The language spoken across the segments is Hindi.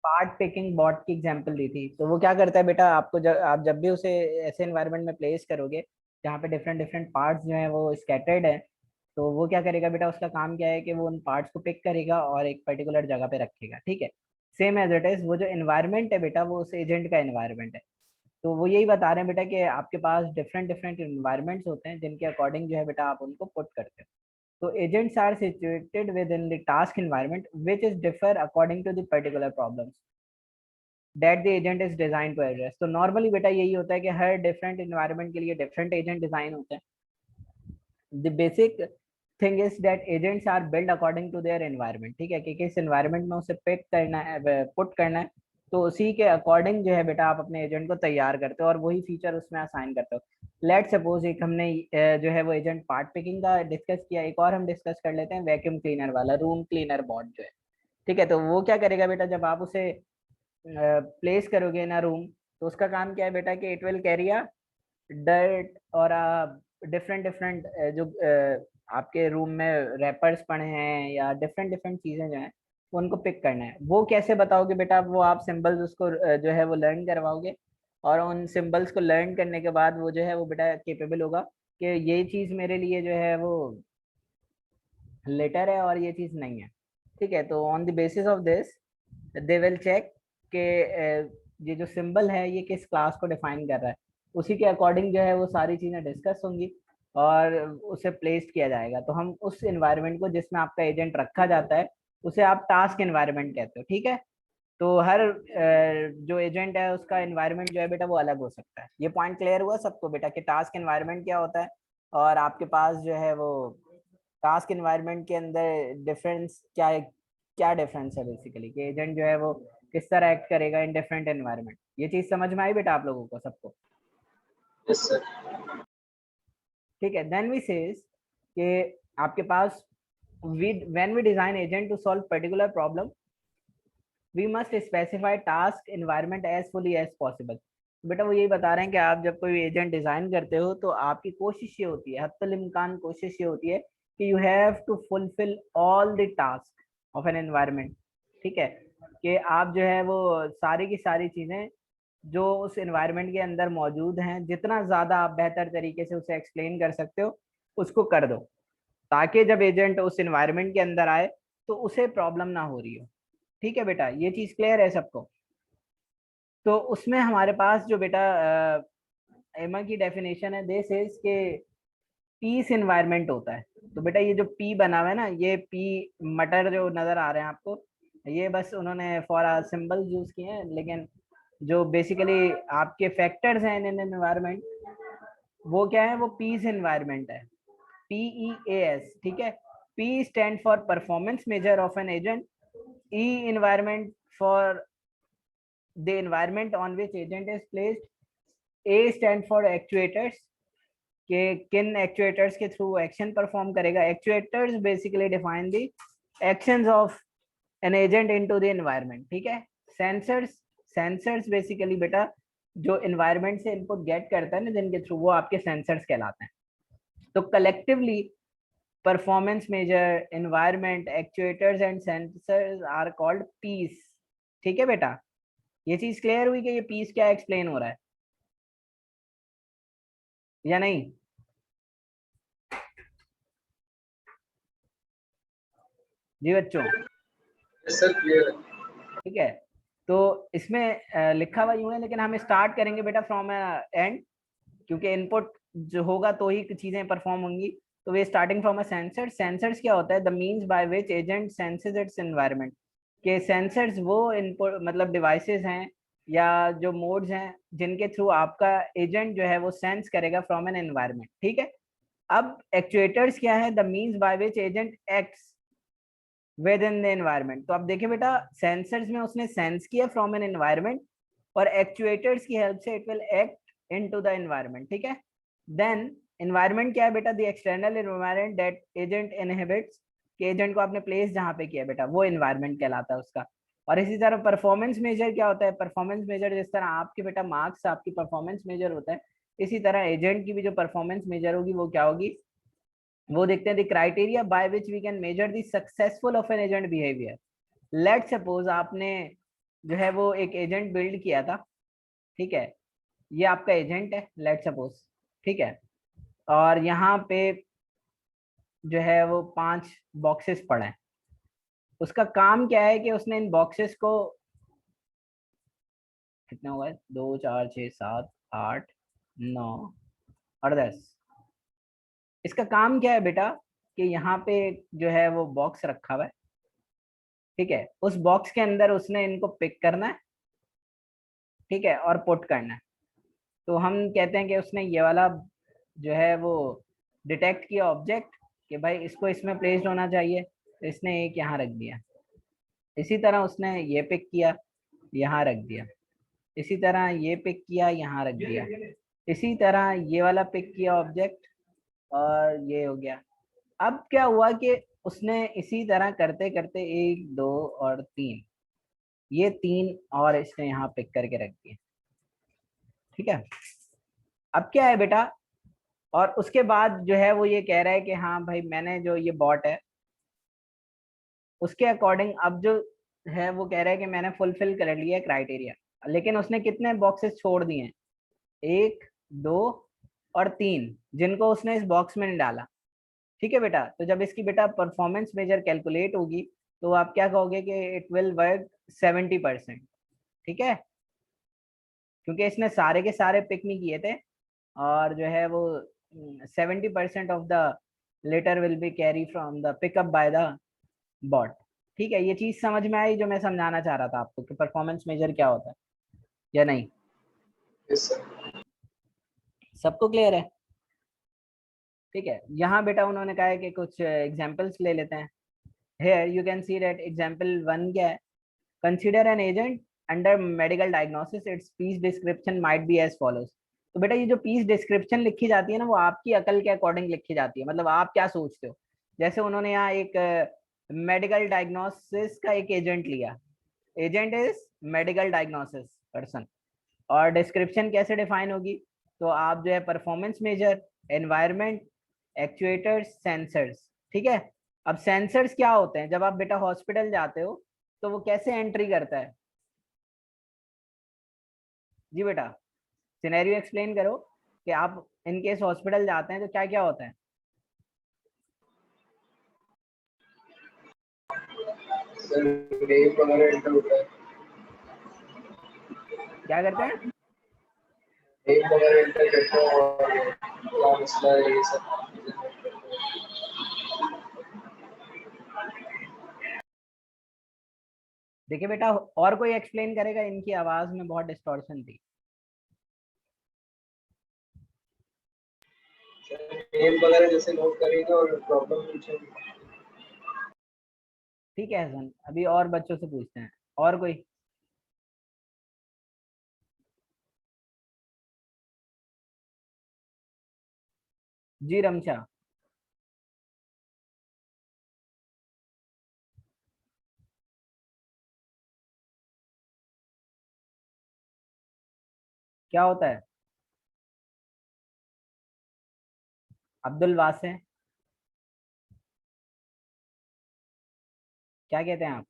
पार्ट पिकिंग बॉट की एग्जांपल दी थी, तो वो क्या करता है बेटा, आपको आप जब भी उसे ऐसे एनवायरनमेंट में प्लेस करोगे जहाँ पे डिफरेंट डिफरेंट पार्ट्स जो है वो स्कैटर्ड है, तो वो क्या करेगा बेटा, उसका काम क्या है कि वो उन पार्ट्स को पिक करेगा और एक पर्टिकुलर जगह पे रखेगा। ठीक है, सेम एज इट इज वो जो एनवायरनमेंट है बेटा वो उस एजेंट का एनवायरनमेंट है। तो वो यही बता रहे हैं बेटा कि आपके पास डिफरेंट डिफरेंट एनवायरनमेंट्स होते हैं जिनके अकॉर्डिंग जो है बेटा आप उनको पुट करते हो। So agents are situated within the task environment which is differ according to the particular problems that the agent is designed to address. तो normally बेटा यही होता है कि हर different environment के लिए different agent design होते हैं। The basic thing is that agents are built according to their environment। ठीक है, कि किस environment में उसे pick करना है, put करना है, तो उसी के अकॉर्डिंग जो है बेटा आप अपने एजेंट को तैयार करते हो और वही फीचर उसमें असाइन करते हो। लेट सपोज एक हमने जो है वो एजेंट पार्ट पिकिंग का डिस्कस किया, एक और हम डिस्कस कर लेते हैं वैक्यूम क्लीनर वाला, रूम क्लीनर बॉट जो है। ठीक है, तो वो क्या करेगा बेटा, जब आप उसे प्लेस करोगे ना रूम, तो उसका काम क्या है बेटा कि it will carry a dirt और डिफरेंट डिफरेंट जो आपके रूम में रैपर्स पड़े हैं या डिफरेंट डिफरेंट चीजें जो हैं उनको पिक करना है। वो कैसे बताओगे बेटा, वो आप सिंबल्स उसको जो है वो लर्न करवाओगे, और उन सिंबल्स को लर्न करने के बाद वो जो है वो बेटा केपेबल होगा कि ये चीज मेरे लिए जो है वो लेटर है और ये चीज नहीं है। ठीक है, तो on the basis of this they will check के ये जो सिंबल है ये किस क्लास को डिफाइन कर रहा है, उसी के अकॉर्डिंग जो है वो सारी चीजें डिस्कस होंगी और उसे प्लेस्ड किया जाएगा। तो हम उस एनवायरनमेंट को जिसमें आपका एजेंट रखा जाता है उसे आप टास्क एनवायरनमेंट कहते हो। ठीक है, तो हर जो एजेंट है उसका एनवायरनमेंट जो है बेटा वो अलग हो सकता है। ये पॉइंट क्लियर हुआ सबको बेटा कि टास्क एनवायरनमेंट क्या होता है, और आपके पास जो है वो टास्क एनवायरनमेंट के अंदर डिफरेंस क्या है, क्या डिफरेंस है बेसिकली कि एजेंट जो है वो किस तरह एक्ट करेगा इन डिफरेंट एनवायरनमेंट। ये चीज समझ में आई बेटा आप लोगों को सबको? Yes sir. ठीक है, देन वी सेज कि आपके पास when we design agent to solve particular problem we must specify task environment as fully as possible। बेटा वो यही बता रहे हैं कि आप जब कोई एजेंट डिजाइन करते हो तो आपकी कोशिश ये होती है, हत्तल इम्कान कोशिश ये होती है कि you have to fulfil all the task of an environment. ठीक है, कि आप जो है वो सारी की सारी चीजें जो उस एनवायरनमेंट के अंदर मौजूद हैं जितना ज्यादा आप बेहतर तरीके से उसे एक्सप्लेन कर सकते हो उसको कर दो, ताकि जब एजेंट उस एनवायरनमेंट के अंदर आए तो उसे प्रॉब्लम ना हो रही हो। ठीक है बेटा, ये चीज क्लियर है सबको? तो उसमें हमारे पास जो बेटा एमा की डेफिनेशन है दिस इज के पीस एनवायरनमेंट होता है। तो बेटा ये जो पी बना हुआ है ना, ये पी मटर जो नजर आ रहे हैं आपको, ये बस उन्होंने फॉर सिंबल यूज किए हैं, लेकिन जो बेसिकली आपके फैक्टर्स हैं इन एनवायरनमेंट वो क्या है, वो पीस एनवायरनमेंट है, PEAS। ठीक है, P stand for performance measure of an agent, E environment for the environment on which agent is placed, A stand for actuators के किन एक्चुएटर्स के थ्रू एक्शन परफॉर्म करेगा। Actuators basically define the actions of an agent into the environment. ठीक है, सेंसर्स, सेंसर्स बेसिकली बेटा जो एनवायरनमेंट से इनपुट गेट करता है ना जिनके थ्रू, वो आपके सेंसर्स कहलाते हैं। तो collectively performance measure, environment, actuators and sensors are called PEAS. ठीक है बेटा, ये चीज क्लियर हुई कि ये पीस क्या एक्सप्लेन हो रहा है या नहीं? जी बच्चों, यस सर, क्लियर है। ठीक है, तो इसमें लिखा हुआ यूं है, लेकिन हम स्टार्ट करेंगे बेटा फ्रॉम एंड, क्योंकि इनपुट जो होगा तो ही चीजें परफॉर्म होंगी। तो way starting from a sensor. Sensors क्या होता है, the means by which agent senses it's environment. के सेंसर्स वो इनपुट मतलब डिवाइसेस हैं या जो मोड्स हैं जिनके थ्रू आपका एजेंट जो है वो सेंस करेगा फ्रॉम एन एनवायरनमेंट। ठीक है, अब एक्चुएटर्स क्या है, the means by which agent acts with in the environment. तो अब देखिए बेटा, सेंसर्स में उसने सेंस किया फ्रॉम एन एनवायरनमेंट, और एक्चुएटर्स की हेल्प से it will act into the environment. ठीक है, देन एनवायरनमेंट क्या है बेटा, the external environment that agent inhibits, कि एजेंट को आपने प्लेस जहाँ पे किया बेटा वो एनवायरनमेंट कहलाता है उसका। और इसी तरह परफॉर्मेंस मेजर क्या होता है, परफॉर्मेंस मेजर जिस तरह आपके बेटा मार्क्स आपकी परफॉर्मेंस मेजर होता है, इसी तरह एजेंट की भी जो परफॉर्मेंस मेजर होगी वो क्या होगी, वो देखते हैं the criteria by which we can measure the successful of an agent behaviour. Let suppose आपने जो है वो एक एजेंट बिल्ड किया था, ठीक है, ये आपका एजेंट है लेट सपोज, ठीक है, और यहाँ पे जो है वो 5 बॉक्सेस पड़े हैं। उसका काम क्या है कि उसने इन बॉक्सेस को, कितना हुआ है, 2 4 6 7 8 9 और 10, इसका काम क्या है बेटा कि यहाँ पे जो है वो बॉक्स रखा हुआ है, ठीक है, उस बॉक्स के अंदर उसने इनको पिक करना है, ठीक है, और पुट करना है। तो हम कहते हैं कि उसने ये वाला जो है वो डिटेक्ट किया ऑब्जेक्ट कि भाई इसको इसमें प्लेस्ड होना चाहिए, तो इसने एक यहाँ रख दिया। इसी तरह उसने ये पिक किया, यहाँ रख दिया। इसी तरह ये पिक किया, यहाँ रख दिया। इसी तरह ये वाला पिक किया ऑब्जेक्ट और ये हो गया। अब क्या हुआ कि उसने इसी तरह करते करते 1 2 और 3, ये 3 और इसने यहाँ पिक करके रख दिए, ठीक है। अब क्या है बेटा, और उसके बाद जो है वो ये कह रहा है कि हाँ भाई मैंने जो ये बॉट है उसके अकॉर्डिंग अब जो है वो कह रहा है कि मैंने फुलफिल कर लिया क्राइटेरिया, लेकिन उसने कितने बॉक्सेस छोड़ दिए हैं, 1 2 और 3, जिनको उसने इस बॉक्स में नहीं डाला, ठीक है बेटा। तो जब इसकी बेटा परफॉर्मेंस मेजर कैलकुलेट होगी तो आप क्या कहोगे कि इट विल वर्क 70%, ठीक है, क्योंकि इसने सारे के सारे पिक नहीं किए थे, और जो है वो 70% of the letter will be carry from the pickup by the bot, ठीक है। ये चीज समझ में आई जो मैं समझाना चाह रहा था आपको कि परफॉर्मेंस मेजर क्या होता है या नहीं? Yes sir. सबको क्लियर है? ठीक है, यहाँ बेटा उन्होंने कहा है कि कुछ एग्जांपल्स ले लेते हैं। Here you can see that example 1 क्या है, consider an agent under medical diagnosis, its piece description might be as follows। तो बेटा ये जो पीस डिस्क्रिप्शन लिखी जाती है ना वो आपकी अकल के अकॉर्डिंग लिखी जाती है, मतलब आप क्या सोचते हो। जैसे उन्होंने यहाँ एक मेडिकल डायग्नोसिस का एक एजेंट लिया, agent is medical diagnosis person, और डिस्क्रिप्शन कैसे डिफाइन होगी, तो आप जो है performance measure, environment, actuators, sensors, ठीक है। अब सेंसर्स क्या होते हैं, जब आप बेटा हॉस्पिटल जाते हो तो वो कैसे एंट्री करता है? जी बेटा सिनेरियो एक्सप्लेन करो कि आप इन केस हॉस्पिटल जाते हैं तो क्या क्या होता है। सर नेम वगैरह एंटर होता है। क्या करते हैं? नेम वगैरह एंटर करते हैं और क्या मसला है ये सब। देखिए बेटा और कोई एक्सप्लेन करेगा, इनकी आवाज में बहुत डिस्टॉर्शन थी। नेम वगैरह जैसे नोट करेंगे और प्रॉब्लम पूछेंगे। ठीक है हसन, अभी और बच्चों से पूछते हैं, और कोई? जी रमशा। क्या होता है? अब्दुल वासे, क्या कहते हैं आप?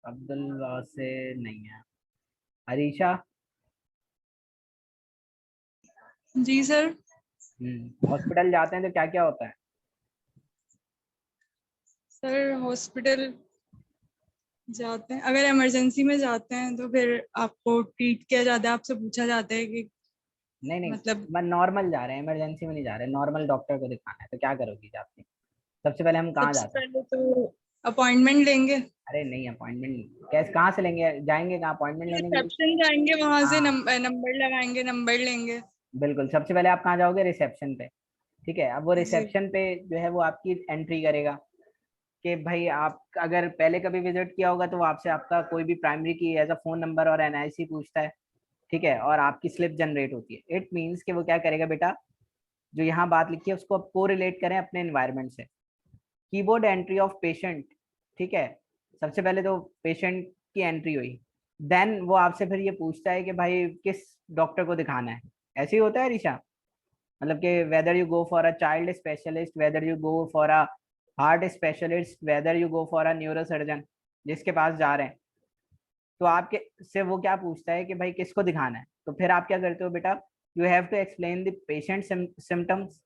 अब्दुल वासे नहीं है। अरीशा? जी सर। हॉस्पिटल जाते हैं तो क्या क्या होता है? सर हॉस्पिटल जाते हैं, अगर इमरजेंसी में जाते हैं तो फिर आपको ट्रीट किया जाता है, आपसे पूछा जाता है कि नहीं नहीं, मतलब मैं नॉर्मल जा रहे हैं, इमरजेंसी में नहीं जा रहे, नॉर्मल डॉक्टर को दिखाना है तो क्या करोगी जाके? सबसे पहले हम कहाँ सबसे जाते हैं? पहले तो अपॉइंटमेंट लेंगे, अरे नहीं, अपॉइंटमेंट कैसे, कहाँ से लेंगे, जाएंगे कहाँ अपॉइंटमेंट लेने के लिए? रिसेप्शन जाएंगे, वहां से हाँ नंबर लगाएंगे, नंबर लेंगे। बिल्कुल, सबसे पहले आप कहाँ जाओगे, रिसेप्शन पे, ठीक है। अब वो जी रिसेप्शन पे जो है वो आपकी एंट्री करेगा कि भाई आप अगर पहले कभी विजिट किया होगा तो वो आपसे आपका कोई भी प्राइमरी की एज अ फोन नंबर और एनआईसी पूछता है, ठीक है, और आपकी स्लिप जनरेट होती है। इट मीन्स कि वो क्या करेगा बेटा, जो यहाँ बात लिखी है उसको आप को रिलेट करें अपने एनवायरनमेंट से। कीबोर्ड एंट्री ऑफ पेशेंट, ठीक है, सबसे पहले तो पेशेंट की एंट्री हुई, देन वो आपसे फिर ये पूछता है कि भाई किस डॉक्टर को दिखाना है, ऐसे ही होता है ऋषा? मतलब कि whether you go for a child specialist, whether you go for a heart specialist, whether you go for a neuro surgeon, जिसके पास जा रहे हैं, तो आपके से वो क्या पूछता है कि भाई किसको दिखाना है, तो फिर आप क्या करते हो बेटा, you have to explain the patient symptoms,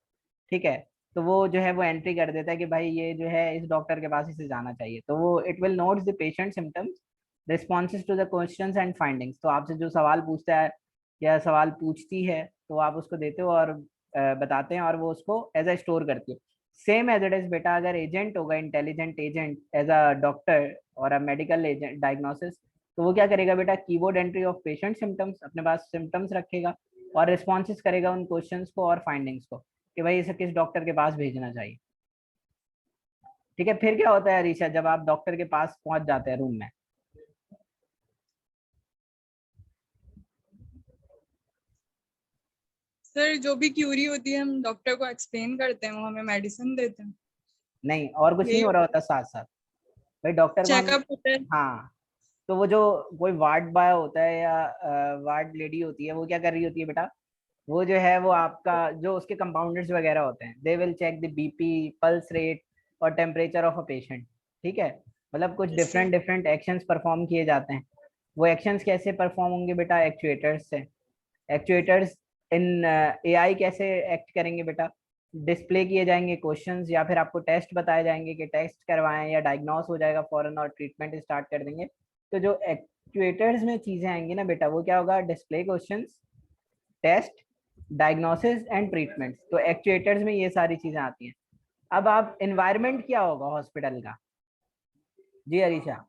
ठीक है। तो वो जो है वो एंट्री कर देता है कि भाई ये जो है इस डॉक्टर के पास इसे जाना चाहिए, तो वो it will notes the patient symptoms, responses to the questions and findings. तो आपसे जो सवाल पूछता है या सवाल पूछती है तो आप उसको देते हो और बताते हैं, और वो उसको एज अ स्टोर करती है। सेम एज इट इज बेटा, अगर एजेंट होगा, intelligent agent as a doctor और अ मेडिकल एजेंट डायग्नोसिस, तो वो क्या करेगा बेटा, keyboard entry of patient symptoms, अपने पास सिम्टम्स रखेगा और रिस्पॉन्सेज करेगा उन क्वेश्चंस को और फाइंडिंग्स को कि भाई इसे किस डॉक्टर के पास भेजना चाहिए। ठीक है, फिर क्या होता है अरीशा, जब आप डॉक्टर के पास पहुंच जाते हैं रूम में, सर जो भी क्यूरी होती है हम डॉक्टर को एक्सप्लेन करते हैं, वो हमें मेडिसिन देते हैं। नहीं और कुछ यही नहीं हो रहा होता साथ साथ, भाई डॉक्टर को हम, चेकअप होता है। हाँ, तो वो जो कोई वार्ड बॉय होता है या वार्ड लेडी होती है, वो क्या कर रही होती है बेटा, वो जो है वो आपका जो उसके कंपाउंडर्स वगैरह होते हैं, they will check the BP, pulse rate और टेम्परेचर ऑफ अ पेशेंट, ठीक है। मतलब कुछ Yes, sir. Different different actions perform किए जाते हैं। वो एक्शंस कैसे परफॉर्म होंगे बेटा, एक्चुएटर्स से। एक्चुएटर्स इन एआई कैसे एक्ट करेंगे बेटा, डिस्प्ले किए जाएंगे क्वेश्चंस या फिर आपको टेस्ट बताए जाएंगे कि टेस्ट करवाएं या डायग्नोस हो जाएगा फौरन और ट्रीटमेंट स्टार्ट कर देंगे। तो जो एक्चुएटर्स में चीजें आएंगी ना बेटा, वो क्या होगा, display questions, test, diagnosis and treatment. तो एक्चुएटर्स में ये सारी चीजें आती हैं। अब आप एनवायरनमेंट क्या होगा हॉस्पिटल का, जी अरीशा।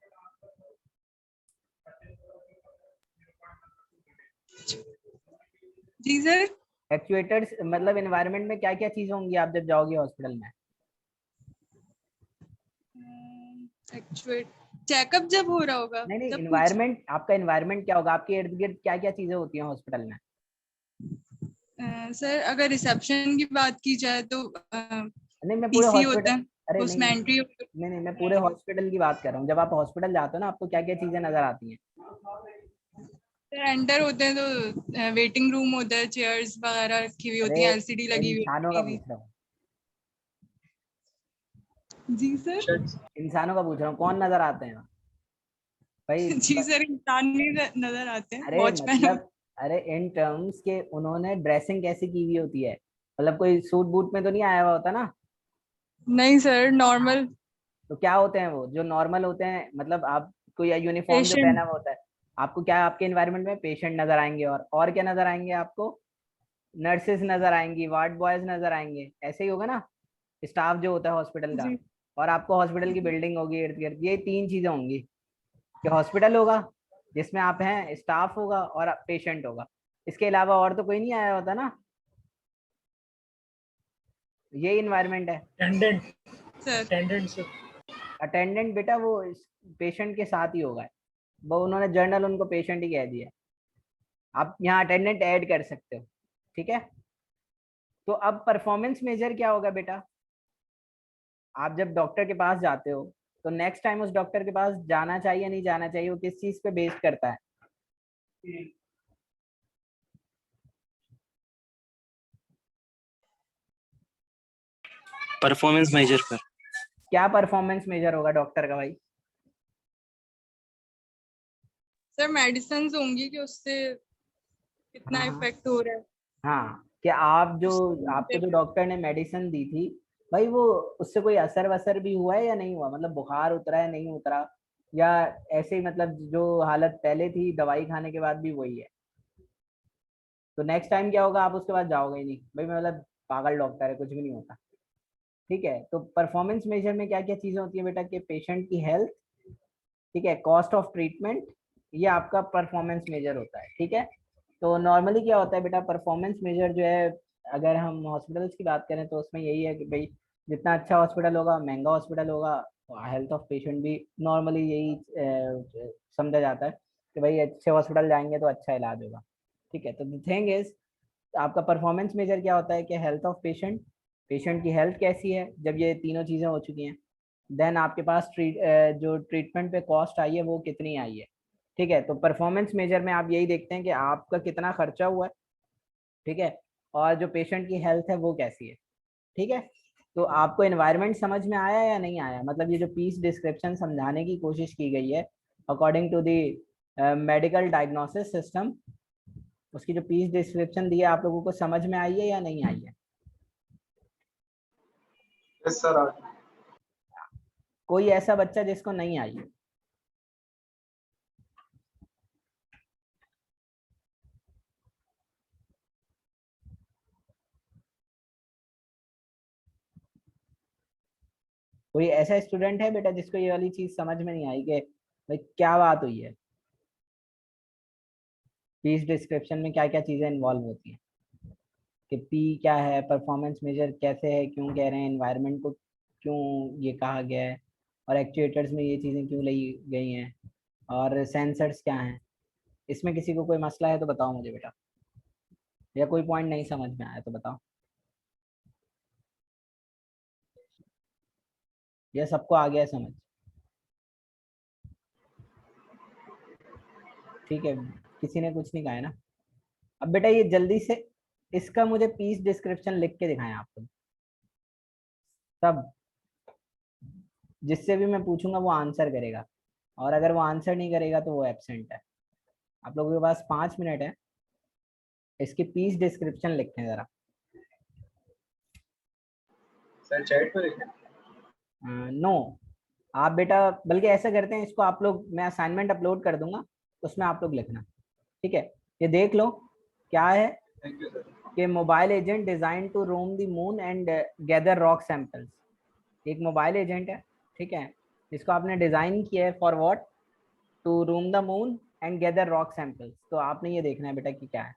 जी सर। एक्चुएटर्स मतलब एनवायरनमेंट में क्या क्या चीजें होंगी आप जब जाओगे हॉस्पिटल में। एक्चुएट चेकअप जब हो रहा होगा नहीं नहीं, जब पूछ। एनवायरनमेंट, आपका एनवायरनमेंट क्या होगा, आपके इर्द गिर्द क्या क्या चीजें होती हैं हॉस्पिटल में। सर अगर रिसेप्शन की बात की जाए तो नहीं मैं पूरे पीसी हॉस्पिटल, होता है, अरे नहीं उसमें नहीं एंट्री नहीं नहीं, मैं पूरे हॉस्पिटल की बात कर रहा हूँ। जब आप हॉस्पिटल जाते हो ना, आपको क्या क्या चीजें नजर आती हैं। एंटर होते हैं तो वेटिंग रूम होता है, चेयर्स वगैरह रखी हुई होती अरे हैं, एलसीडी लगी हुई इंसानों होती का है, टीवी। पूछ रहा हूँ, जी सर। इंसानों का पूछ रहा हूँ, कौन नजर आते हैं भाई। जी सर, इंसान नहीं नजर आते हैं, अरे वॉचमैन। मतलब, अरे इन टर्म्स के उन्होंने ड्रेसिंग कैसी की हुई होती है, मतलब कोई सूट बूट में तो नहीं आया हुआ होता ना। नहीं सर, हाँ, नॉर्मल तो क्या होते हैं वो जो नॉर्मल होते हैं, मतलब आपको या यूनिफॉर्म जो पेशेंट। पहना हुआ होता है, आपको क्या आपके इन्वायरमेंट में पेशेंट नजर आएंगे, और क्या नजर आएंगे आपको, नर्सेज नजर आएंगी, वार्ड बॉयज नजर आएंगे, ऐसे ही होगा ना, स्टाफ जो होता है हॉस्पिटल का। जी और आपको हॉस्पिटल की बिल्डिंग होगी इर्द गिर्द, ये तीन चीजें होंगी कि हॉस्पिटल होगा जिसमें आप हैं, स्टाफ होगा और पेशेंट होगा। इसके अलावा और तो कोई नहीं आया होता ना, ये इन्वायरमेंट है। Attendant, sir. अटेंडेंट से अटेंडेंट बेटा वो पेशेंट के साथ ही होगा, वो उन्होंने जर्नल उनको पेशेंट ही कह दिया, आप यहाँ अटेंडेंट ऐड कर सकते हो, ठीक है। तो अब परफॉर्मेंस मेजर क्या होगा बेटा, आप जब डॉक्टर के पास जाते हो तो नेक्स्ट टाइम उस डॉक्टर के पास जाना चाहिए या नहीं जाना चाहिए, वो किस चीज पे बेस्ड करता है। परफॉर्मेंस मेजर पर। क्या परफॉर्मेंस मेजर होगा डॉक्टर का भाई। सर मेडिसिन होंगी कि उससे कितना हाँ हाँ इफेक्ट हो रहा है। हाँ, कि आप जो, आपको उससे जो डॉक्टर ने मेडिसिन दी थी भाई, वो उससे कोई असर वसर भी हुआ है या नहीं हुआ, मतलब बुखार उतरा है नहीं उतरा, या ऐसे ही मतलब जो हालत पहले थी दवाई खाने के बाद भी वही है। तो नेक्स्ट टाइम क्या होगा, आप उसके बाद जाओगे ही नहीं भाई, मतलब पागल डॉक्टर है, कुछ भी नहीं होता। ठीक है, तो परफॉर्मेंस मेजर में क्या क्या चीजें होती है बेटा, कि पेशेंट की हेल्थ, ठीक है, कॉस्ट ऑफ ट्रीटमेंट, ये आपका परफॉर्मेंस मेजर होता है, ठीक है। तो नॉर्मली क्या होता है बेटा, परफॉर्मेंस मेजर जो है, अगर हम हॉस्पिटल्स की बात करें तो उसमें यही है कि भाई जितना अच्छा हॉस्पिटल होगा, महंगा हॉस्पिटल होगा, हेल्थ ऑफ पेशेंट भी नॉर्मली यही समझा जाता है कि भाई अच्छे हॉस्पिटल जाएंगे तो अच्छा इलाज होगा। ठीक है, तो द थिंग इज, आपका परफॉर्मेंस मेजर क्या होता है कि हेल्थ ऑफ पेशेंट, पेशेंट की हेल्थ कैसी है, जब ये तीनों चीज़ें हो चुकी हैं, देन आपके पास जो ट्रीटमेंट पे कॉस्ट आई है वो कितनी आई है। ठीक है, तो परफॉर्मेंस मेजर में आप यही देखते हैं कि आपका कितना खर्चा हुआ है, ठीक है, और जो पेशेंट की हेल्थ है वो कैसी है। ठीक है, तो आपको एनवायरनमेंट समझ में आया या नहीं आया? मतलब ये जो पीस डिस्क्रिप्शन समझाने की कोशिश की गई है according to the medical diagnosis system, उसकी जो पीस डिस्क्रिप्शन दी है आप लोगों को समझ में आई है या नहीं आई है? Yes sir. कोई ऐसा बच्चा जिसको नहीं आई है? कोई ऐसा स्टूडेंट है बेटा जिसको ये वाली चीज समझ में नहीं आई कि भाई क्या बात हुई है, पीस डिस्क्रिप्शन में क्या क्या चीजें इन्वॉल्व होती हैं, कि पी क्या है, परफॉर्मेंस मेजर कैसे है, क्यों कह रहे हैं, एनवायरनमेंट को क्यों ये कहा गया है, और एक्चुएटर्स में ये चीजें क्यों लाई गई हैं, और सेंसर्स क्या हैं। इसमें किसी को कोई मसला है तो बताओ मुझे बेटा, या कोई पॉइंट नहीं समझ में आया तो बताओ, या सबको आ गया समझ? ठीक है, किसी ने कुछ नहीं कहा है ना? अब बेटा ये जल्दी से इसका मुझे पीस डिस्क्रिप्शन लिख के दिखाएं आपको सब, जिससे भी मैं पूछूंगा वो आंसर करेगा, और अगर वो आंसर नहीं करेगा तो वो एब्सेंट है। आप लोगों के पास 5 मिनट है इसकी पीस डिस्क्रिप्शन लिखते हैं जरा। सर चैट पर लिखें? नो, आप बेटा बल्कि ऐसा करते हैं, इसको आप लोग, मैं असाइनमेंट अपलोड कर दूंगा उसमें आप लोग लिखना। ठीक है, ये देख लो क्या है थैंक यू सर। कि mobile agent design to roam the moon and gather rock samples. एक मोबाइल एजेंट है, ठीक है, जिसको आपने डिजाइन किया है for what, to roam the moon and gather rock samples. तो आपने ये देखना है बेटा कि क्या है।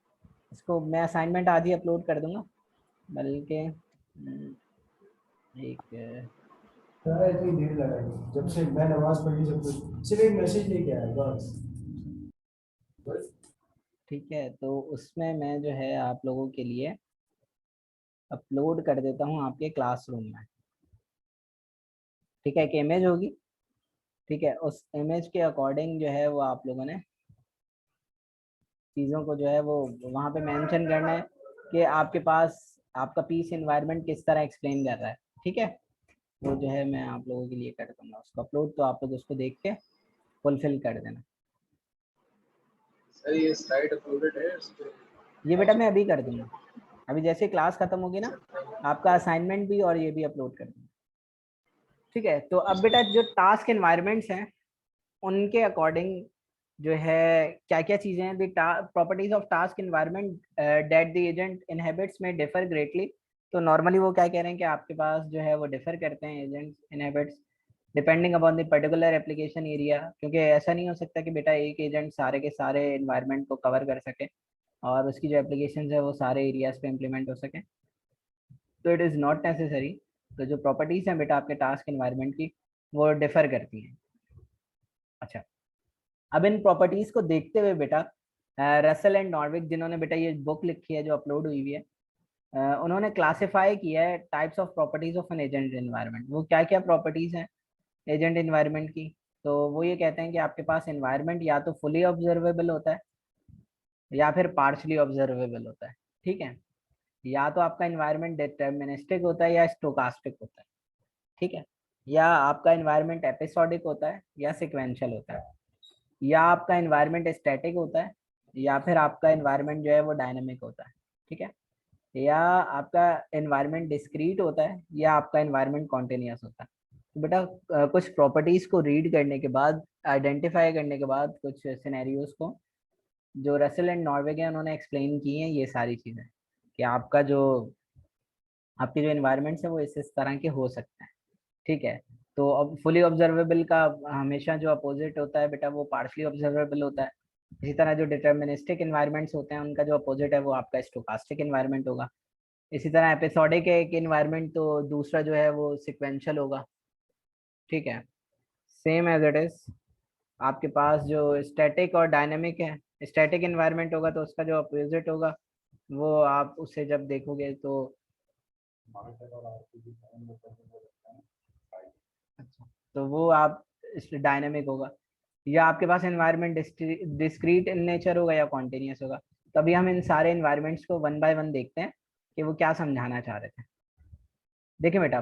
इसको मैं असाइनमेंट आज ही अपलोड कर दूंगा, बल्कि एक यार इतनी देर लगाई जब से मैं नमाज पढ़ी, जब तक सिर्फ एक मैसेज लेके आया बस। ठीक है, तो उसमें मैं जो है आप लोगों के लिए अपलोड कर देता हूँ आपके क्लासरूम में। ठीक है, एक इमेज होगी, ठीक है, उस इमेज के अकॉर्डिंग जो है वो आप लोगों ने चीज़ों को जो है वो वहाँ पे मेंशन करना है कि आपके पास आपका पीस एनवायरनमेंट किस तरह एक्सप्लेन कर रहा है। ठीक है, वो जो है मैं आप लोगों के लिए कर दूंगा उसको अपलोड, तो आप लोग उसको देख के फुलफिल कर देना। सर ये स्लाइड अपलोडेड है इस पे? ये बेटा मैं अभी कर दूंगा, अभी जैसे क्लास खत्म होगी ना आपका असाइनमेंट भी और ये भी अपलोड कर दूंगा। ठीक है, तो अब बेटा जो टास्क एनवायरनमेंट्स हैं उनके अकॉर्डिंग जो है क्या क्या चीजें हैं, the properties of task environment that the agent inhabits में डिफर ग्रेटली। तो नॉर्मली वो क्या कह रहे हैं कि आपके पास जो है वो डिफर करते हैं agents inhabits depending upon the particular application area, क्योंकि ऐसा नहीं हो सकता कि बेटा एक एजेंट सारे के सारे एनवायरनमेंट को कवर कर सके और उसकी जो एप्लीकेशन है वो सारे एरियाज पे इम्प्लीमेंट हो सके, तो इट इज़ नॉट नेसेसरी। तो जो प्रॉपर्टीज हैं बेटा आपके टास्क एनवायरनमेंट की वो डिफर करती हैं। अच्छा, अब इन प्रॉपर्टीज को देखते हुए बेटा रसल एंड नॉर्विक जिन्होंने बेटा ये बुक लिखी है जो अपलोड हुई हुई है, उन्होंने क्लासिफाई किया है types of properties of an agent environment. वो क्या क्या प्रॉपर्टीज हैं एजेंट एनवायरनमेंट की? तो वो ये कहते हैं कि आपके पास एनवायरनमेंट या तो फुली ऑब्जर्वेबल होता है या फिर पार्शली ऑब्जर्वेबल होता है। ठीक है, या तो आपका एनवायरनमेंट डिटर्मिनिस्टिक होता है या स्टोकास्टिक होता है। ठीक है, या आपका एनवायरनमेंट एपिसोडिक होता है या सिक्वेंशियल होता है, या आपका एनवायरनमेंट स्टैटिक होता है या फिर आपका एनवायरनमेंट जो है वो डायनामिक होता है। ठीक है, या आपका एनवायरनमेंट डिस्क्रीट होता है या आपका एनवायरनमेंट कॉन्टिन्यूस होता है। तो बेटा कुछ प्रॉपर्टीज को रीड करने के बाद, आइडेंटिफाई करने के बाद, कुछ सिनेरियोज को जो रसेल एंड नॉर्वेग है उन्होंने एक्सप्लेन की हैं ये सारी चीज़ें, कि आपका जो आपके जो एनवायरनमेंट्स है वो इस तरह के हो सकते हैं। ठीक है, तो अब फुली ऑब्जर्वेबल का हमेशा जो अपोजिट होता है बेटा वो पार्शली ऑब्जर्वेबल होता है। इसी तरह जो डिटर्मिनिस्टिक एनवायरनमेंट्स होते हैं उनका जो अपोजिट है वो आपका स्टोकास्टिक एनवायरनमेंट होगा। इसी तरह एपिसोडिक एक एनवायरनमेंट तो दूसरा जो है वो सिक्वेंशियल होगा। ठीक है, सेम एज इट इज आपके पास जो स्टैटिक और डायनेमिक है, स्टैटिक एनवायरनमेंट होगा तो उसका जो अपोजिट होगा वो आप उसे जब देखोगे तो वो आप डायनेमिक होगा, या आपके पास एनवायरनमेंट डिस्क्रीट इन नेचर होगा या कॉन्टिन्यूस होगा। तो अभी हम इन सारे एनवायरनमेंट्स को वन बाय वन देखते हैं कि वो क्या समझाना चाह रहे थे। देखिए बेटा,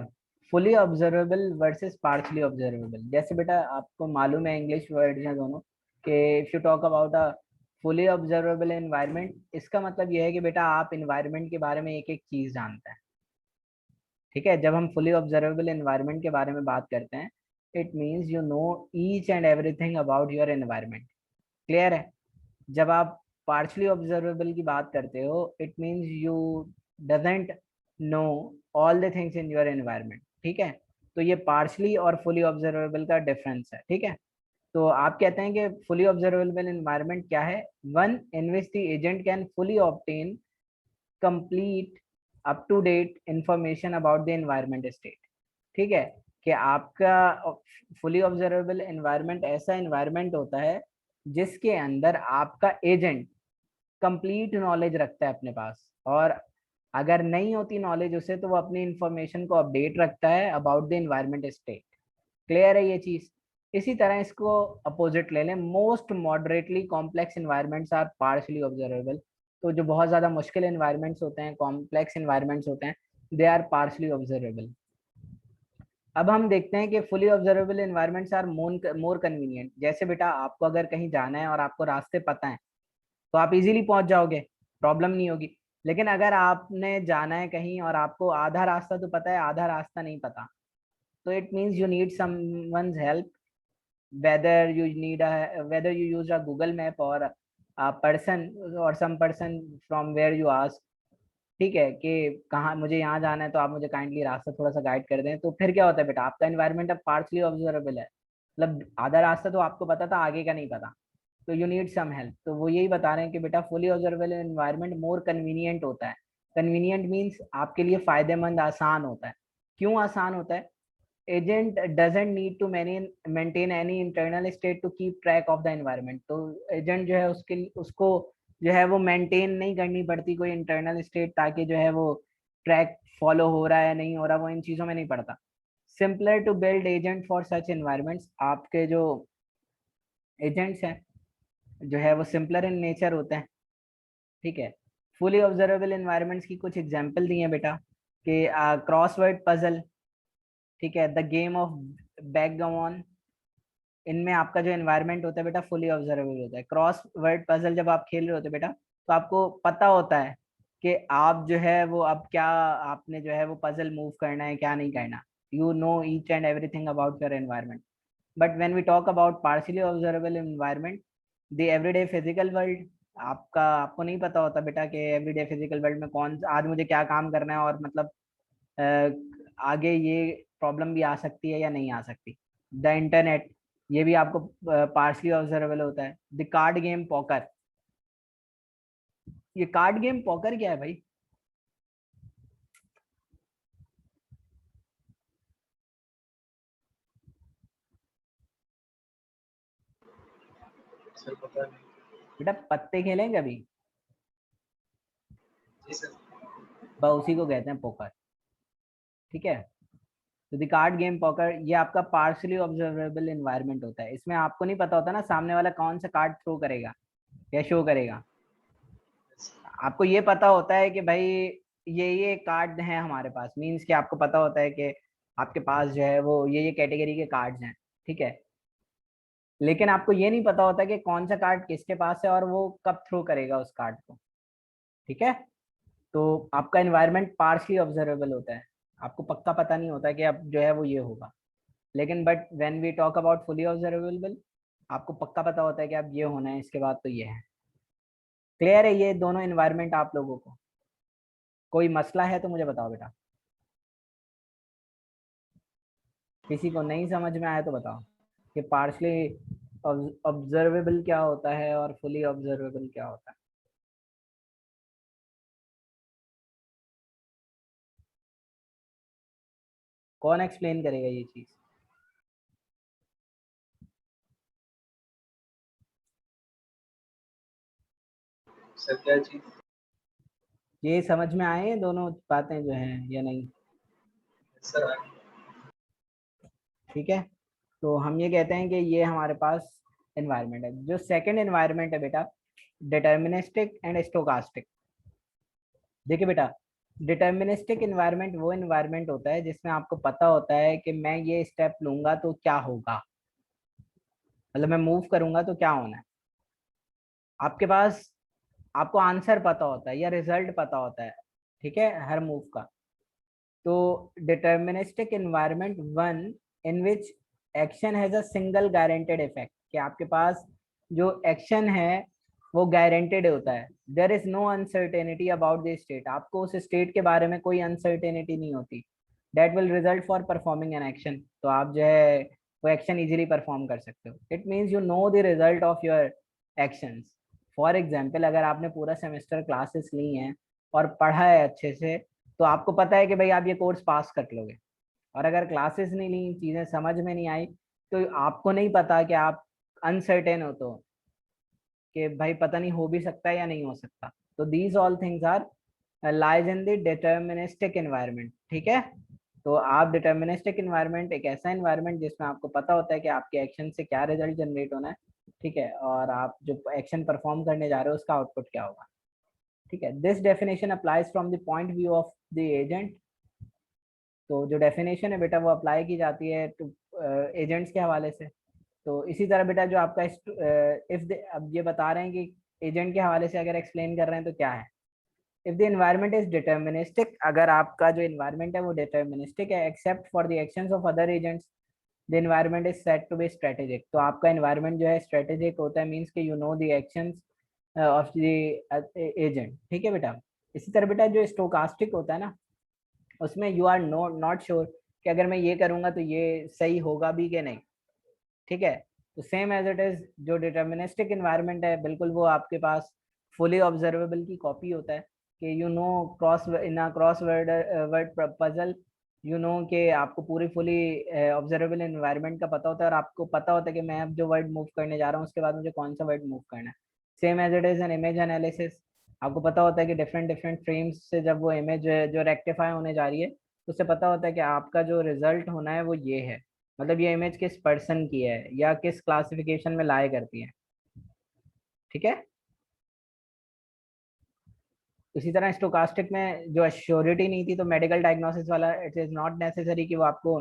fully observable versus partially observable, जैसे बेटा आपको मालूम है इंग्लिश वर्ड है दोनों कि if you talk about a fully observable environment, इसका मतलब यह है कि बेटा आप एनवायरनमेंट के बारे में एक एक चीज जानते हैं। ठीक है, जब हम फुली ऑब्जर्वेबल एनवायरनमेंट के बारे में बात करते हैं, it means you know each and everything about your environment. Clear है? जब आप पार्शली ऑब्जर्वेबल की बात करते हो, it means you doesn't know all the things in your environment. ठीक है, तो ये पार्शली और फुली ऑब्जर्वेबल का डिफरेंस है। ठीक है, तो आप कहते हैं कि फुली ऑब्जर्वेबल एनवायरनमेंट क्या है? One in which the agent can fully obtain complete up to date information about the environment state. ठीक है, कि आपका फुली ऑब्जर्वेबल एनवायरनमेंट ऐसा एनवायरनमेंट होता है जिसके अंदर आपका एजेंट कंप्लीट नॉलेज रखता है अपने पास, और अगर नहीं होती नॉलेज उसे तो वो अपनी इंफॉर्मेशन को अपडेट रखता है about the environment state. Clear है ये चीज? इसी तरह इसको अपोजिट ले लें, most moderately complex environments are partially observable. तो जो बहुत ज्यादा मुश्किल एनवायरनमेंट्स होते हैं, कॉम्प्लेक्स एनवायरनमेंट्स होते हैं, दे आर पार्शली ऑब्जर्वेबल। अब हम देखते हैं कि fully observable environments are more convenient. जैसे बेटा आपको अगर कहीं जाना है और आपको रास्ते पता है तो आप इजीली पहुंच जाओगे, प्रॉब्लम नहीं होगी। लेकिन अगर आपने जाना है कहीं और आपको आधा रास्ता तो पता है, आधा रास्ता नहीं पता, तो it means you need someone's help, whether you use a Google map or a person or some person from where you ask। ठीक है, कि कहाँ मुझे यहाँ जाना है तो आप मुझे काइंडली रास्ता थोड़ा सा गाइड कर दें, तो फिर क्या होता है बेटा, आपका एनवायरनमेंट अब पार्शली ऑब्जर्वेबल है। मतलब आधा रास्ता तो आपको पता था, आगे का नहीं पता, तो यू नीड सम हेल्प। तो वो यही बता रहे हैं कि बेटा fully observable environment more convenient होता है। कन्वीनियंट मीन्स आपके लिए फायदेमंद, आसान होता है। क्यों आसान होता है? Agent doesn't need to maintain any internal state to keep track of the environment. तो एजेंट जो है उसको जो है वो मेंटेन नहीं करनी पड़ती कोई इंटरनल स्टेट, ताकि जो है वो ट्रैक फॉलो हो रहा है नहीं हो रहा, वो इन चीज़ों में नहीं पड़ता। Simpler to build agent for such environments, आपके जो एजेंट्स हैं जो है वो सिंपलर इन नेचर होते हैं। ठीक है, फुली ऑब्जर्वेबल एनवायरनमेंट्स की कुछ एग्जांपल दी हैं बेटा, कि क्रॉसवर्ड पजल, ठीक है, द गेम ऑफ बैकगामन, इनमें आपका जो एनवायरनमेंट होता है बेटा फुली ऑब्जर्वेबल होता है। क्रॉस वर्ड पजल जब आप खेल रहे होते हैं बेटा, तो आपको पता होता है कि आप जो है वो अब क्या, आपने जो है वो पजल मूव करना है क्या नहीं करना। You know each and everything about your environment. But when we talk about partially observable environment, the everyday physical world, आपको नहीं पता होता बेटा कि एवरीडे फिजिकल वर्ल्ड में कौन आज मुझे क्या काम करना है, और मतलब आगे ये प्रॉब्लम भी आ सकती है या नहीं आ सकती। द इंटरनेट, ये भी आपको पार्शली ऑब्जर्वेबल होता है। द कार्ड गेम पॉकर, ये कार्ड गेम पॉकर क्या है भाई? सर पता नहीं। बेटा पत्ते खेलें कभी? जी सर। बस उसी को कहते हैं पोकर। ठीक है, तो द कार्ड गेम पॉकर ये आपका पार्शली ऑब्जर्वेबल एनवायरनमेंट होता है। इसमें आपको नहीं पता होता ना सामने वाला कौन सा कार्ड थ्रो करेगा या शो करेगा। आपको ये पता होता है कि भाई ये कार्ड हैं हमारे पास, मीन्स कि आपको पता होता है कि आपके पास जो है वो ये कैटेगरी के कार्ड्स हैं। ठीक है, लेकिन आपको ये नहीं पता होता कि कौन सा कार्ड किसके पास है और वो कब थ्रो करेगा उस कार्ड को। ठीक है, तो आपका एनवायरनमेंट पार्शली ऑब्जर्वेबल होता है, आपको पक्का पता नहीं होता कि अब जो है वो ये होगा। लेकिन but when we talk about fully observable, आपको पक्का पता होता है कि अब ये होना है, इसके बाद तो ये है। क्लियर है ये दोनों एनवायरनमेंट आप लोगों को? कोई मसला है तो मुझे बताओ बेटा, किसी को नहीं समझ में आया तो बताओ कि पार्शली ऑब्जर्वेबल क्या होता है और फुली ऑब्जर्वेबल क्या होता है। कौन एक्सप्लेन करेगा ये चीज? सर क्या चीज? ये समझ में आए दोनों बातें जो हैं या नहीं? सर ठीक है, तो हम ये कहते हैं कि ये हमारे पास एनवायरनमेंट है। जो सेकंड एनवायरनमेंट है बेटा, डिटर्मिनिस्टिक एंड स्टोकास्टिक। देखिए बेटा, डिटर्मिनिस्टिक इन्वायरमेंट वो इन्वायरमेंट होता है जिसमें आपको पता होता है कि मैं ये स्टेप लूंगा तो क्या होगा, मतलब मैं मूव करूंगा तो क्या होना है। आपके पास, आपको आंसर पता होता है या रिजल्ट पता होता है, ठीक है, हर मूव का। तो deterministic environment one in which action has a single guaranteed effect, कि आपके पास जो एक्शन है वो गारंटेड होता है। There is no uncertainty about the state, आपको उस स्टेट के बारे में कोई अनसर्टेनिटी नहीं होती। That will result for performing an action, तो आप जो है वो एक्शन इजीली परफॉर्म कर सकते हो। It means you know the result of your actions. For example, अगर आपने पूरा सेमेस्टर क्लासेस ली हैं और पढ़ा है अच्छे से, तो आपको पता है कि भाई आप ये कोर्स पास कर लोगे। और अगर क्लासेस नहीं ली, चीजें समझ में नहीं आई, तो आपको नहीं पता कि आप अनसर्टेन हो, तो कि भाई पता नहीं हो भी सकता है या नहीं हो सकता। तो these all things are lies in the deterministic environment, ठीक है। तो आप डिटर्मिनिस्टिक एनवायरनमेंट एक ऐसा एनवायरनमेंट जिसमें आपको पता होता है कि आपके एक्शन से क्या रिजल्ट जनरेट होना है, ठीक है, और आप जो एक्शन परफॉर्म करने जा रहे हो उसका आउटपुट क्या होगा, ठीक है। This definition applies from the point view of the agent. तो जो डेफिनेशन है बेटा वो अप्लाई की जाती है टू एजेंट्स के हवाले से। तो इसी तरह बेटा जो आपका इफ अब ये बता रहे हैं कि एजेंट के हवाले से अगर एक्सप्लेन कर रहे हैं तो क्या है। If the environment is deterministic, अगर आपका जो एनवायरनमेंट है वो डिटर्मिनिस्टिक है except for the actions of other agents, the environment is said to be strategic. तो आपका एनवायरनमेंट जो है स्ट्रेटेजिक होता है, मीन्स कि you know the actions of the agent, ठीक है बेटा। इसी तरह बेटा जो स्टोकास्टिक होता है ना, उसमें यू आर नॉट श्योर कि अगर मैं ये करूंगा तो ये सही होगा भी कि नहीं, ठीक है। तो सेम एज इट इज जो डिटर्मिनिस्टिक एनवायरनमेंट है, बिल्कुल वो आपके पास फुली ऑब्जर्वेबल की कॉपी होता है कि you know cross in a cross word puzzle, you know कि आपको पूरी फुली ऑब्जर्वेबल एनवायरनमेंट का पता होता है और आपको पता होता है कि मैं अब जो वर्ड मूव करने जा रहा हूँ उसके बाद मुझे कौन सा वर्ड मूव करना है। Same as it is an image analysis, आपको पता होता है कि डिफरेंट डिफरेंट फ्रेम्स से जब वो इमेज जो रेक्टिफाई होने जा रही है, तो उससे पता होता है कि आपका जो रिजल्ट होना है वो ये है, मतलब ये इमेज किस पर्सन की है या किस क्लासिफिकेशन में लाए करती है, ठीक है। इसी तरह स्टोकास्टिक में जो एश्योरिटी नहीं थी, तो मेडिकल डायग्नोसिस वाला इट इज नॉट नेसेसरी कि वो आपको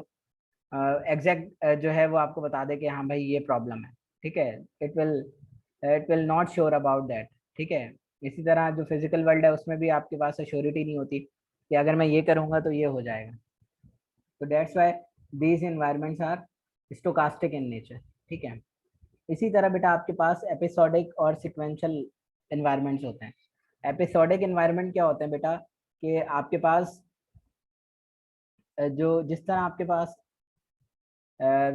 एग्जैक्ट जो है वो आपको बता दे कि हाँ भाई ये प्रॉब्लम है, ठीक है। It will not sure about that, ठीक है। इसी तरह जो फिजिकल वर्ल्ड है उसमें भी आपके पास एश्योरिटी नहीं होती कि अगर मैं ये करूँगा तो ये हो जाएगा। तो that's why these environments are stochastic in nature, ठीक है। इसी तरह बेटा आपके पास एपिसोडिक और सिक्वेंशियल एनवायरनमेंट्स होते हैं। एपिसोडिक एनवायरनमेंट क्या होते हैं बेटा, कि आपके पास जो जिस तरह आपके पास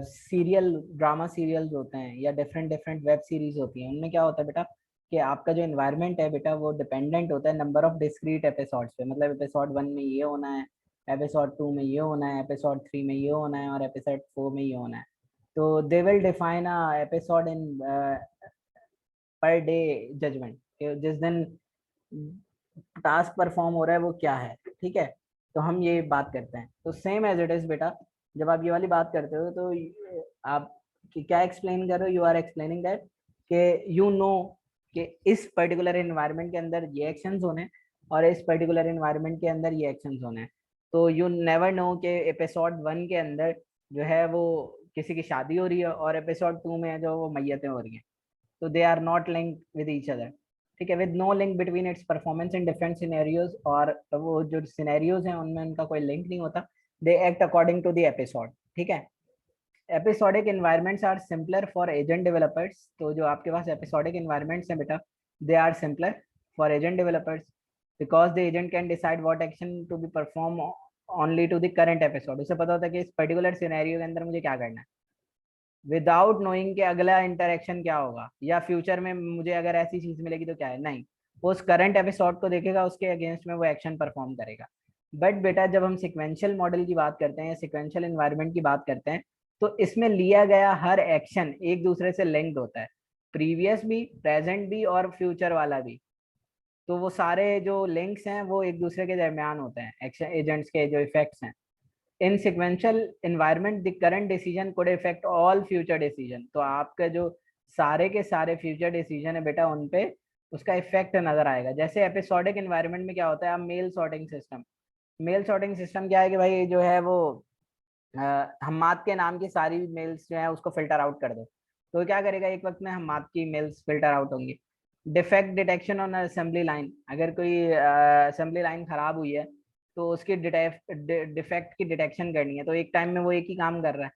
सीरियल ड्रामा सीरियल्स होते हैं या डिफरेंट डिफरेंट वेब सीरीज होती हैं, उनमें क्या होता है बेटा कि आपका जो एनवायरनमेंट है बेटा वो डिपेंडेंट होता है नंबर ऑफ डिस्क्रीट एपिसोड्स पे। मतलब एपिसोड 1 में ये होना है, एपिसोड 2 में ये होना है, एपिसोड 3 में ये होना है और एपिसोड 4 में ये होना है। तो they will define a episode in per day judgement, जिस दिन टास्क परफॉर्म हो रहा है वो क्या है, ठीक है। तो हम ये बात करते हैं। तो सेम एज इट इज बेटा, जब आप ये वाली बात करते हो तो आप क्या एक्सप्लेन कर रहे हो, यू आर एक्सप्लेनिंग दैट कि यू नो कि इस पर्टिकुलर एनवायरनमेंट के अंदर ये एक्शंस होने और इस पर्टिकुलर एनवायरनमेंट के अंदर ये एक्शंस होने हैं। तो यू नेवर नो कि एपिसोड 1 के अंदर जो है वो किसी की शादी हो रही है और एपिसोड 2 में जो वो मैयतें हो रही हैं, तो they are not linked with each other, ठीक है, with no link between its performance in different scenarios. और वो जो सिनेरियोज हैं उनमें उनका कोई लिंक नहीं होता, they act according to the episode, ठीक है। Episodic environments are simpler for agent developers. तो जो आपके पास एपिसोडिक एनवायरनमेंट्स हैं बेटा, they are simpler for agent developers because the agent can decide what action to be perform only to the current episode. उसे पता होता है कि इस पर्टिकुलर सिनेरियो के अंदर मुझे क्या करना है, विदाउट नोइंग कि अगला इंटरेक्शन क्या होगा या फ्यूचर में मुझे अगर ऐसी चीज मिलेगी तो क्या है, नहीं, वो उस करंट एपिसोड को देखेगा, उसके अगेंस्ट में वो एक्शन परफॉर्म करेगा। बट बेटा जब हम सिक्वेंशियल मॉडल की बात करते हैं या सिक्वेंशियल एनवायरनमेंट की बात करते हैं, तो इसमें लिया गया हर एक्शन एक दूसरे से लिंक्ड होता है, प्रीवियस भी, प्रेजेंट भी और फ्यूचर वाला भी। तो वो सारे जो लिंक्स हैं वो एक दूसरे के दरमियान होते हैं, एक्शन एजेंट्स के जो इफेक्ट्स हैं। In sequential environment the current decision could affect all future decision. तो आपका जो सारे के सारे फ्यूचर डिसीजन है बेटा उन पे उसका इफेक्ट नजर आएगा। जैसे एपिसोडिक एनवायरनमेंट में क्या होता है, आप mail sorting system, mail sorting system क्या है कि भाई जो है वो हम्माद के नाम की सारी मेल्स जो है उसको फिल्टर आउट कर दो, तो क्या करेगा, एक वक्त में हम्माद की मेल्स फिल्टर आउट होंगी। Defect detection on assembly line, अगर कोई असेंबली लाइन खराब हुई है तो उसकी डिफेक्ट की डिटेक्शन करनी है, तो एक टाइम में वो एक ही काम कर रहा है।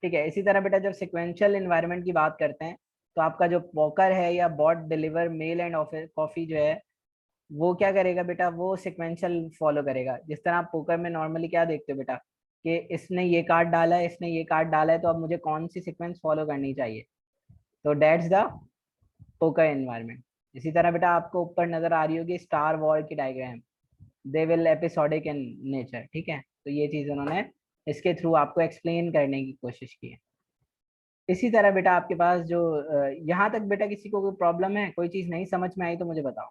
ठीक है, इसी तरह बेटा जब सिक्वेंशियल इन्वायरमेंट की बात करते हैं तो आपका जो पॉकर है या bot deliver mail and coffee जो है वो क्या करेगा बेटा, वो सिक्वेंशियल फॉलो करेगा। जिस तरह आप पोकर में नॉर्मली क्या देखते हो बेटा कि इसने ये कार्ड डाला है, इसने ये कार्ड डाला है, तो अब मुझे कौन सी सीक्वेंस फॉलो करनी चाहिए, तो दैट्स द पोकर एनवायरनमेंट। इसी तरह बेटा आपको ऊपर नजर आ रही होगी स्टार वॉर की diagram, they will episodic in nature. ठीक है, तो ये चीज उन्होंने इसके थ्रू आपको एक्सप्लेन करने की कोशिश की है। इसी तरह बेटा आपके पास जो यहाँ तक बेटा किसी को कोई प्रॉब्लम है, कोई चीज नहीं समझ में आई तो मुझे बताओ।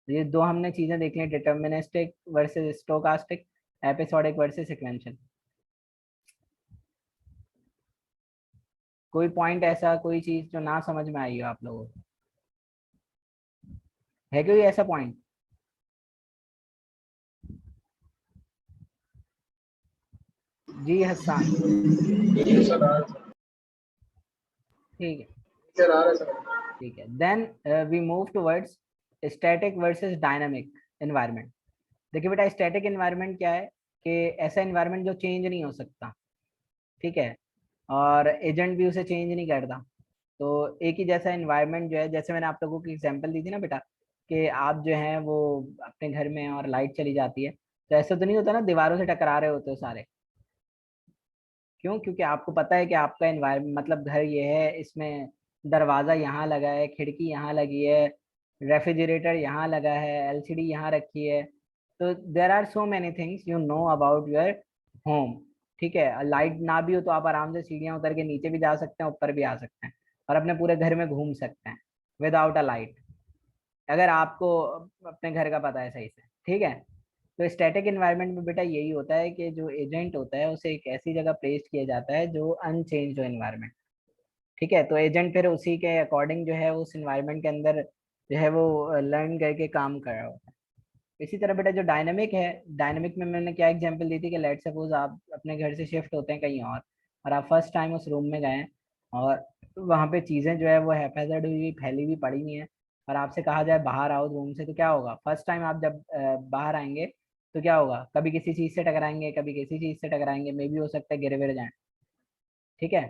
ये दो हमने चीजें देख ली, deterministic versus stochastic, episodic versus sequential. कोई पॉइंट ऐसा, कोई चीज जो ना समझ में आई हो आप लोगों को, है कोई ऐसा पॉइंट? जी हसन, ठीक है ठीक है। Then we move towards static versus dynamic environment. देखिए बेटा स्टैटिक एनवायरनमेंट क्या है कि ऐसा एनवायरनमेंट जो चेंज नहीं हो सकता, ठीक है, और एजेंट भी उसे चेंज नहीं करता। तो एक ही जैसा एनवायरनमेंट जो है, जैसे मैंने आप लोगों को एग्जांपल दी थी ना बेटा कि आप जो है वो अपने घर में और लाइट चली जाती है, तो ऐसा तो नहीं होता ना दीवारों से टकरा रहे होते हो सारे, क्यों? क्योंकि आपको पता है कि आपका एनवायरनमेंट मतलब घर ये है, इसमें दरवाजा यहाँ लगा है, खिड़की यहाँ लगी है, रेफ्रिजरेटर यहाँ लगा है, एलसीडी यहाँ रखी है। तो there are so many things you know about your home. ठीक है, लाइट ना भी हो तो आप आराम से सीढ़ियाँ उतर के नीचे भी जा सकते हैं, ऊपर भी आ सकते हैं, और अपने पूरे घर में घूम सकते हैं विदाउट अ लाइट, अगर आपको अपने घर का पता है सही से। ठीक है, तो स्टैटिक एनवायरनमेंट में बेटा यही होता है कि जो एजेंट होता है उसे एक ऐसी जगह प्लेस किया जाता है जो अनचेंज हो एनवायरनमेंट। ठीक है, तो एजेंट फिर उसी के अकॉर्डिंग जो है उस एनवायरनमेंट के अंदर जो है वो लर्न करके काम कर रहा होता है। इसी तरह बेटा जो डायनेमिक है, डायनेमिक में मैंने क्या एग्जांपल दी थी कि लेट सपोज आप अपने घर से शिफ्ट होते हैं कहीं और आप फर्स्ट टाइम उस रूम में गए और वहाँ पे चीज़ें जो है वो हैफेजर्ड हुई फैली हुई पड़ी हुई हैं, और आपसे कहा जाए बाहर आओ रूम से, तो क्या होगा? फर्स्ट टाइम आप जब बाहर आएंगे तो क्या होगा, कभी किसी चीज़ से टकराएंगे, कभी किसी चीज़ से टकराएंगे, मे भी हो सकता है गिर गिर जाए। ठीक है,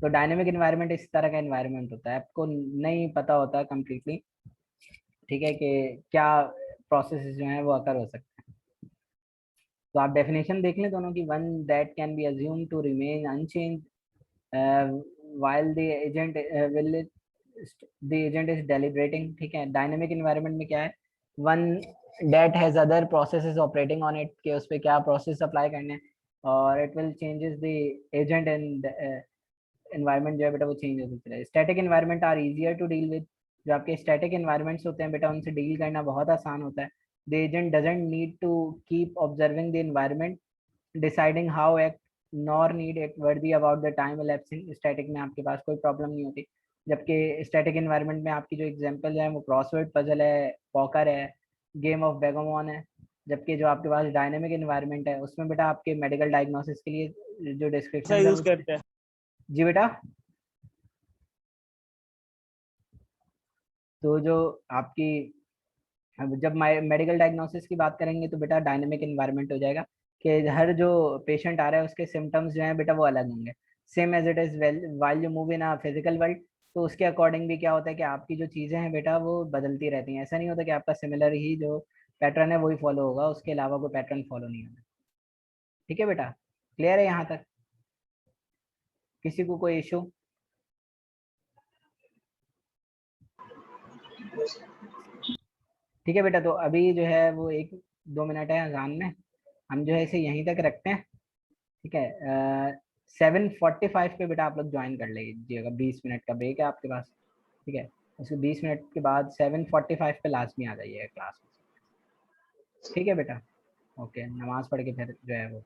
तो डायनेमिक एनवायरनमेंट इस तरह का एनवायरनमेंट होता है, आपको नहीं पता होता कम्प्लीटली, ठीक है, कि क्या प्रोसेस जो है वो अकर हो सकते हैं। तो आप डेफिनेशन देख लें दोनों की, one that can be assume to remain unchanged while the agent will the agent is deliberating। ठीक है, डायनेमिक एनवायरनमेंट में क्या है, one that has other processes operating on it, कि उस पर क्या प्रोसेस अप्लाई करने हैं, और it will changes the agent and environment जो है बेटा वो चेंज होती है। Static environment are easier to deal with, जो आपके स्टैटिक एनवायरनमेंट्स होते हैं बेटा उनसे डील करना बहुत आसान होता है। The agent doesn't need to keep observing the environment deciding how act nor need it worry about the time elapsing। Static में आपके पास कोई प्रॉब्लम नहीं होती, जबकि स्टैटिक एनवायरनमेंट में आपकी जो एग्जांपल है वो क्रॉसवर्ड पजल है, पॉकर है, गेम ऑफ बेगोमोन है। जबकि जो आपके पास डायनेमिक एनवायरनमेंट है उसमें बेटा आपके मेडिकल डायग्नोसिस के लिए जो डिस्क्रिप्शन यूज करते हैं। जी बेटा, तो जो आपकी अब जब मेडिकल डायग्नोसिस की बात करेंगे तो बेटा डायनेमिक एनवायरनमेंट हो जाएगा कि हर जो पेशेंट आ रहा है उसके सिम्टम्स जो हैं बेटा वो अलग होंगे, same as it is while you move in a physical world. तो उसके अकॉर्डिंग भी क्या होता है कि आपकी जो चीज़ें हैं बेटा वो बदलती रहती हैं, ऐसा नहीं होता कि आपका सिमिलर ही जो पैटर्न है वही फॉलो होगा, उसके अलावा कोई पैटर्न फॉलो नहीं होगा। ठीक है बेटा, क्लियर है यहाँ तक? किसी को कोई इशू? ठीक है बेटा, तो अभी जो है वो 1-2 मिनट है अजान में, हम जो है इसे यहीं तक रखते हैं। ठीक है, 7:45 पे बेटा आप लोग ज्वाइन कर लीजिएगा, 20 मिनट का ब्रेक है आपके पास। ठीक है, उसके 20 मिनट के बाद 7:45 पे लाजमी आ जाइएगा क्लास में। ठीक है बेटा, ओके, नमाज पढ़ के फिर जो है वो